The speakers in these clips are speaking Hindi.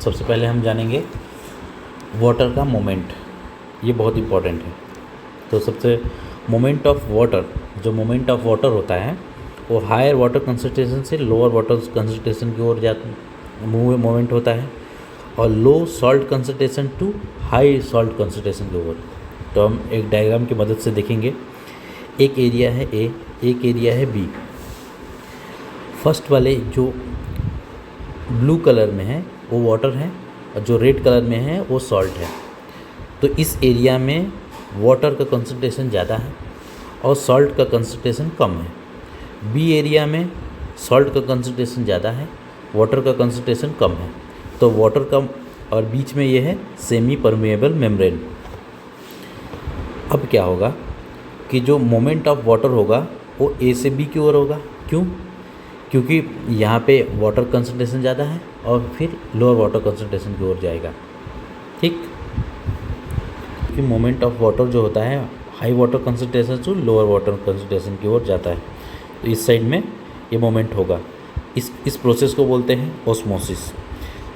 सबसे पहले हम जानेंगे वाटर का मोमेंट, ये बहुत इम्पॉर्टेंट है। तो सबसे मोमेंट ऑफ वाटर, जो मोमेंट ऑफ वाटर होता है वो हायर वाटर कंसंट्रेशन से लोअर वाटर कंसंट्रेशन की ओर मोमेंट होता है, और low salt concentration to high salt concentration की ओर। तो हम एक डायग्राम की मदद से देखेंगे। एक एरिया है ए, एक एरिया है बी। फर्स्ट वाले जो ब्लू कलर में है वो वाटर है, और जो रेड कलर में है वो सॉल्ट है। तो इस एरिया में वाटर का कंसंट्रेशन ज़्यादा है और सॉल्ट का कंसंट्रेशन कम है। बी एरिया में सॉल्ट का कंसंट्रेशन ज़्यादा है, वाटर का कंसंट्रेशन कम है। तो वाटर का और बीच में ये है सेमी परमेएबल मेम्ब्रेन। अब क्या होगा कि जो मोमेंट ऑफ वाटर होगा वो ए से बी की ओर होगा। क्यों? क्योंकि यहाँ पे वाटर कंसंट्रेशन ज़्यादा है और फिर लोअर वाटर कंसंट्रेशन की ओर जाएगा। ठीक, कि मोमेंट ऑफ वाटर जो होता है हाई वाटर कंसंट्रेशन से लोअर वाटर कंसंट्रेशन की ओर जाता है, तो इस साइड में ये मोमेंट होगा। इस प्रोसेस को बोलते हैं osmosis.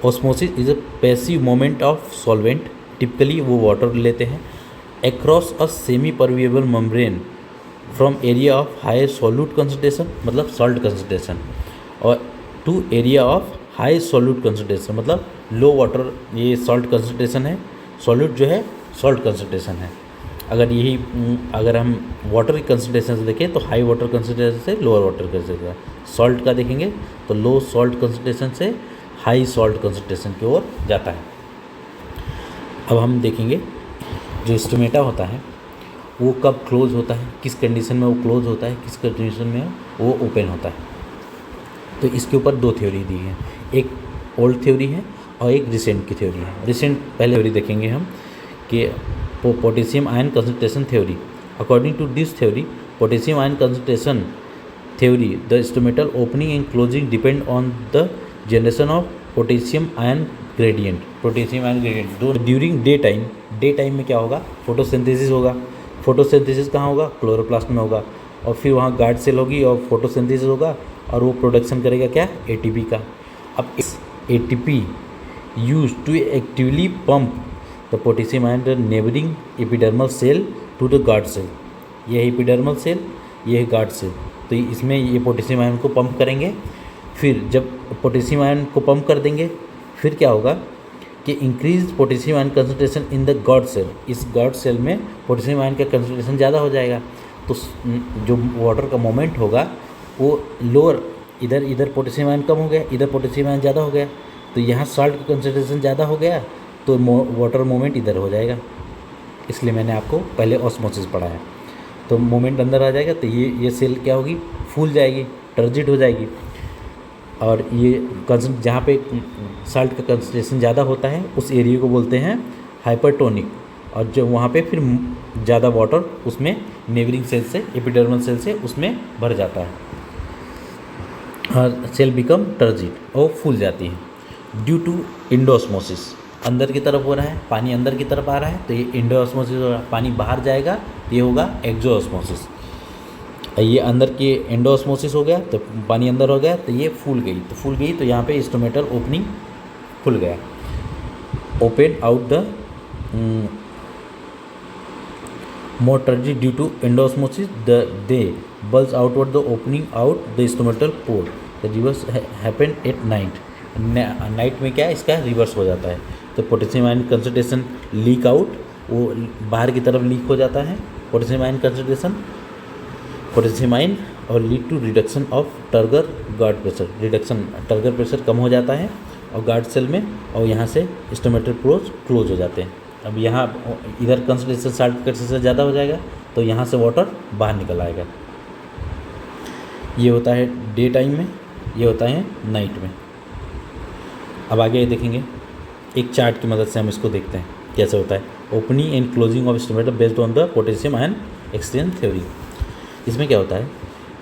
Osmosis is a passive moment of solvent, typically वो वाटर लेते हैं, across a semi permeable membrane from area of high solute concentration, मतलब सॉल्ट कंसंट्रेशन, और to area of high solute concentration, मतलब लो वाटर, ये सॉल्ट कंसंट्रेशन है, सॉल्यूट जो है सॉल्ट कंसंट्रेशन है। अगर हम वाटर की कंसंट्रेशन से देखें तो हाई वाटर कंसंट्रेशन से लोअर वाटर कंसंट्रेशन, सॉल्ट का देखेंगे तो लो सॉल्ट कंसंट्रेशन से हाई सॉल्ट कंसंट्रेशन की ओर जाता है। अब हम देखेंगे जो स्टोमेटा होता है वो कब क्लोज होता है, किस कंडीशन में वो क्लोज होता है, किस कंडीशन में वो ओपन होता है। तो इसके ऊपर दो थ्योरी दी है, एक ओल्ड थ्योरी है और एक रिसेंट की थ्योरी है। रिसेंट पहले थ्योरी देखेंगे हम कि potassium ion concentration theory. According to this theory, potassium ion concentration theory, the stomatal opening and closing depend on the generation of potassium ion gradient. Potassium ion gradient दो ड्यूरिंग डे टाइम में क्या होगा, फोटोसिंथेसिस होगा। फोटोसिंथेसिस कहाँ होगा, क्लोरोप्लास्ट में होगा, और फिर वहाँ गार्ड सेल होगी और फोटोसिंथेसिस होगा और वो प्रोडक्शन करेगा क्या, एटीपी का। अब इस ATP use to actively pump the potassium ion the neighbouring epidermal cell to the guard cell. ये है एपिडर्मल सेल, ये है गार्ड सेल। तो इसमें ये पोटेशियम आयन को पंप करेंगे। फिर जब पोटेशियम आयन को पंप कर देंगे फिर क्या होगा कि increase potassium ion concentration in the guard cell. इस गार्ड सेल में पोटेशियम आयन का कंसंट्रेशन ज़्यादा हो जाएगा, तो जो वाटर का मोमेंट होगा वो लोअर, इधर पोटेशियम आयन कम हो गया, इधर पोटेशियम आयन ज़्यादा हो गया, तो यहाँ सॉल्ट का कंसंट्रेशन ज़्यादा हो गया तो वाटर मोमेंट इधर हो जाएगा। इसलिए मैंने आपको पहले ऑस्मोसिस पढ़ाया। तो मोमेंट अंदर आ जाएगा तो ये सेल क्या होगी, फूल जाएगी, टर्जिट हो जाएगी, और ये जहाँ पे साल्ट का कंसंट्रेशन ज़्यादा होता है उस एरिया को बोलते हैं हाइपरटोनिक, और जो वहाँ पे फिर ज़्यादा वाटर उसमें नेबरिंग सेल से, एपिडर्मल सेल से उसमें भर जाता है और सेल बिकम टर्जिट और फूल जाती है ड्यू टू इंडोस्मोसिस। अंदर की तरफ हो रहा है, पानी अंदर की तरफ आ रहा है तो ये इंडोस्मोसिस हो रहा है, पानी बाहर जाएगा तो ये होगा एक्सोस्मोसिस। ये अंदर की एंडोस्मोसिस हो गया तो पानी अंदर हो गया तो ये फूल गई तो यहाँ पे स्टोमेटल ओपनिंग खुल गया, open out the more turgid due to endosmosis, they bulge outward the opening out the stomatal pore. The reverse happen at night. Night में क्या है, इसका रिवर्स हो जाता है। तो potassium ion concentration leak out, वो बाहर की तरफ लीक हो जाता है potassium ion concentration, potassium ion, और lead to reduction of turgor guard pressure. Reduction, turgor pressure कम हो जाता है और गार्ड सेल में, और यहाँ से स्टोमेटल पोर्स क्लोज हो जाते हैं। अब यहाँ इधर कंसंट्रेशन साल्ट कंसंट्रेशन ज़्यादा हो जाएगा तो यहाँ से वाटर बाहर निकल आएगा। ये होता है डे टाइम में, ये होता है नाइट में। अब आगे देखेंगे, एक चार्ट की मदद से हम इसको देखते हैं कैसे होता है। Opening and closing of stomata based on the potassium ion exchange theory. इसमें क्या होता है,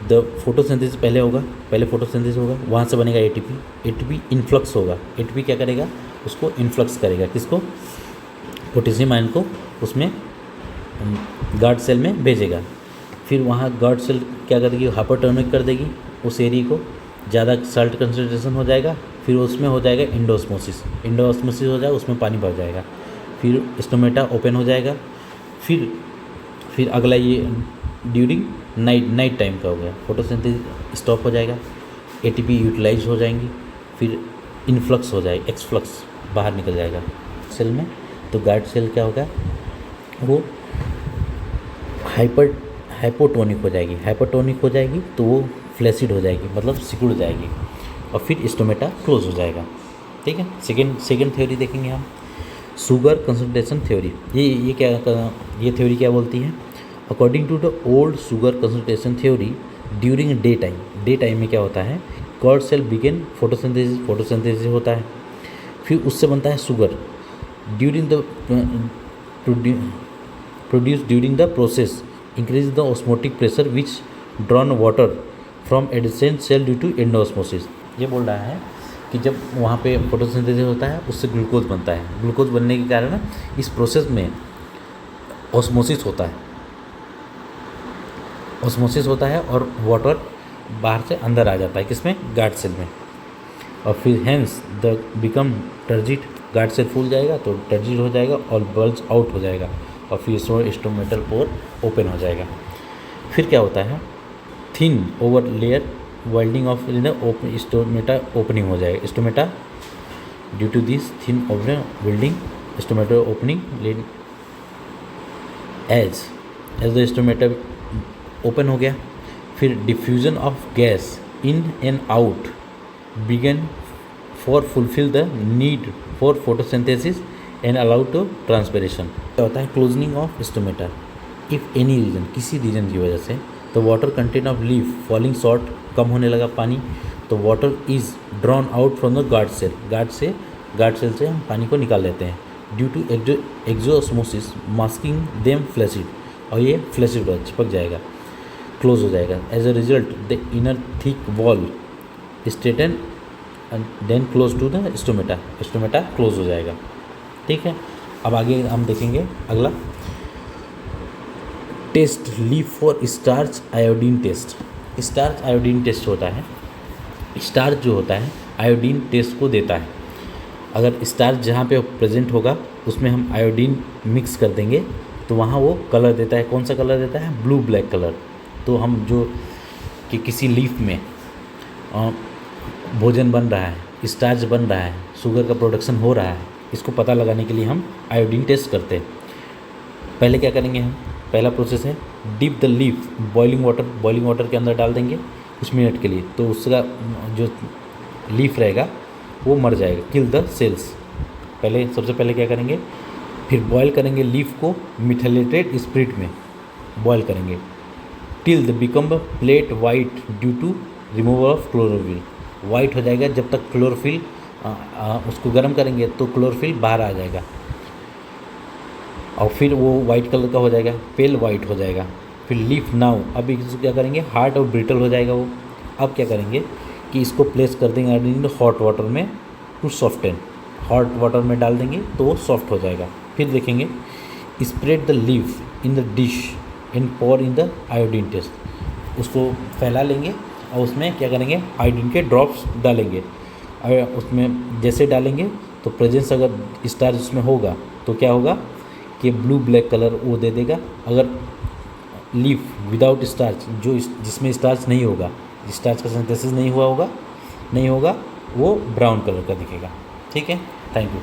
द फोटोसिंथेसिस पहले फोटोसिंथेसिस होगा, वहाँ से बनेगा एटीपी इन्फ्लक्स होगा। एटीपी क्या करेगा, उसको इन्फ्लक्स करेगा, किसको, पोटेशियम आयन को उसमें गार्ड सेल में भेजेगा। फिर वहाँ गार्ड सेल क्या कर देगी, हाइपरटोनिक कर देगी उस एरिया को, ज़्यादा साल्ट कंसंट्रेशन हो जाएगा फिर उसमें हो जाएगा एंडोस्मोसिस, एंडोस्मोसिस हो जाएगा, उसमें पानी भर जाएगा, फिर स्टोमेटा ओपन हो जाएगा, फिर अगला ये ड्यूरिंग नाइट टाइम का हो गया, फोटोसिंथेसिस स्टॉप हो जाएगा, एटीपी यूटिलाइज हो जाएंगी, फिर इनफ्लक्स हो जाएगा, एक्सफ्लक्स बाहर निकल जाएगा सेल में। तो गार्ड सेल क्या होगा, वो हाइपोटोनिक हो जाएगी, हाइपोटोनिक हो जाएगी तो वो फ्लैसिड हो जाएगी, मतलब सिकुड़ जाएगी, और फिर स्टोमेटा क्लोज हो जाएगा। ठीक है, सेकेंड थ्योरी देखेंगे हम, शुगर कंसंट्रेशन थ्योरी। ये थ्योरी क्या बोलती है, according to the old sugar concentration theory during day time में क्या होता है, कॉर्ड सेल बिगिन फोटोसिंथेसिस होता है, फिर उससे बनता है sugar, during the produce during the process increase the osmotic pressure which drawn water from adjacent cell due to endosmosis. ये बोल रहा है कि जब वहाँ पे फोटोसिंथेसिस होता है उससे ग्लूकोज बनता है, ग्लूकोज बनने के कारण इस प्रोसेस में ऑस्मोसिस होता है और वाटर बाहर से अंदर आ जाता है, किसमें, गार्ड सेल में, और फिर hence the become turgid, guard cell फूल जाएगा तो टर्जिट हो जाएगा और बल्ज आउट हो जाएगा, और फिर स्टोमेटल पोर ओपन हो जाएगा। फिर क्या होता है, thin over layer welding of stomata opening हो जाएगा, stomata due to this thin over welding stomata opening lead as the stomata open हो गया, फिर diffusion of gas in and out began for fulfil the need for photosynthesis and allow to transpiration. क्या होता है, closing of stomata if any reason, किसी रीजन की वजह से, तो water content of leaf falling short, कम होने लगा पानी, तो water is drawn out from the guard cell से हम पानी को निकाल लेते हैं, due to exosmosis masking them flaccid, और ये फ्लैसिड चिपक जाएगा, क्लोज हो जाएगा। As a result the inner thick wall straighten and then close to the stomata close हो जाएगा। ठीक है, अब आगे हम देखेंगे अगला test, leaf for starch iodine test. Starch iodine test होता है, स्टार्च जो होता है आयोडीन टेस्ट को देता है। अगर स्टार्च जहाँ पे प्रेजेंट होगा उसमें हम आयोडीन मिक्स कर देंगे तो वहाँ वो कलर देता है। कौन सा कलर देता है, ब्लू ब्लैक कलर। तो हम जो कि किसी लीफ में भोजन बन रहा है, स्टार्च बन रहा है, शुगर का प्रोडक्शन हो रहा है, इसको पता लगाने के लिए हम आयोडीन टेस्ट करते हैं। पहले क्या करेंगे हम, पहला प्रोसेस है dip the leaf boiling water के अंदर डाल देंगे कुछ मिनट के लिए, तो उसका जो लीफ रहेगा वो मर जाएगा, किल द सेल्स। सबसे पहले क्या करेंगे, फिर बॉयल करेंगे लीफ को मिथाइलेटेड स्पिरिट में बॉयल करेंगे till the become plate white due to removal of chlorophyll. White हो जाएगा जब तक क्लोरोफिल उसको गर्म करेंगे तो क्लोरोफिल बाहर आ जाएगा और फिर वो वाइट कलर का हो जाएगा, पेल वाइट हो जाएगा। फिर लीफ नाउ, अब इसको क्या करेंगे, हार्ड और ब्रिटल हो जाएगा वो। अब क्या करेंगे कि इसको प्लेस कर देंगे इन हॉट वाटर में टू सॉफ्टन, हॉट वाटर में डाल देंगे तो वो सॉफ्ट हो जाएगा। फिर देखेंगे spread the leaf in the dish and pour in the iodine test. उसको फैला लेंगे और उसमें क्या करेंगे, आयोडीन के ड्रॉप्स डालेंगे। और उसमें जैसे डालेंगे तो प्रेजेंस अगर स्टार्च उसमें होगा तो क्या होगा कि ब्लू ब्लैक कलर वो दे देगा। अगर लीफ विदाउट स्टार्च, जो जिसमें स्टार्च नहीं होगा, स्टार्च का सिंथेसिस नहीं होगा, वो ब्राउन कलर का दिखेगा। ठीक है, थैंक यू।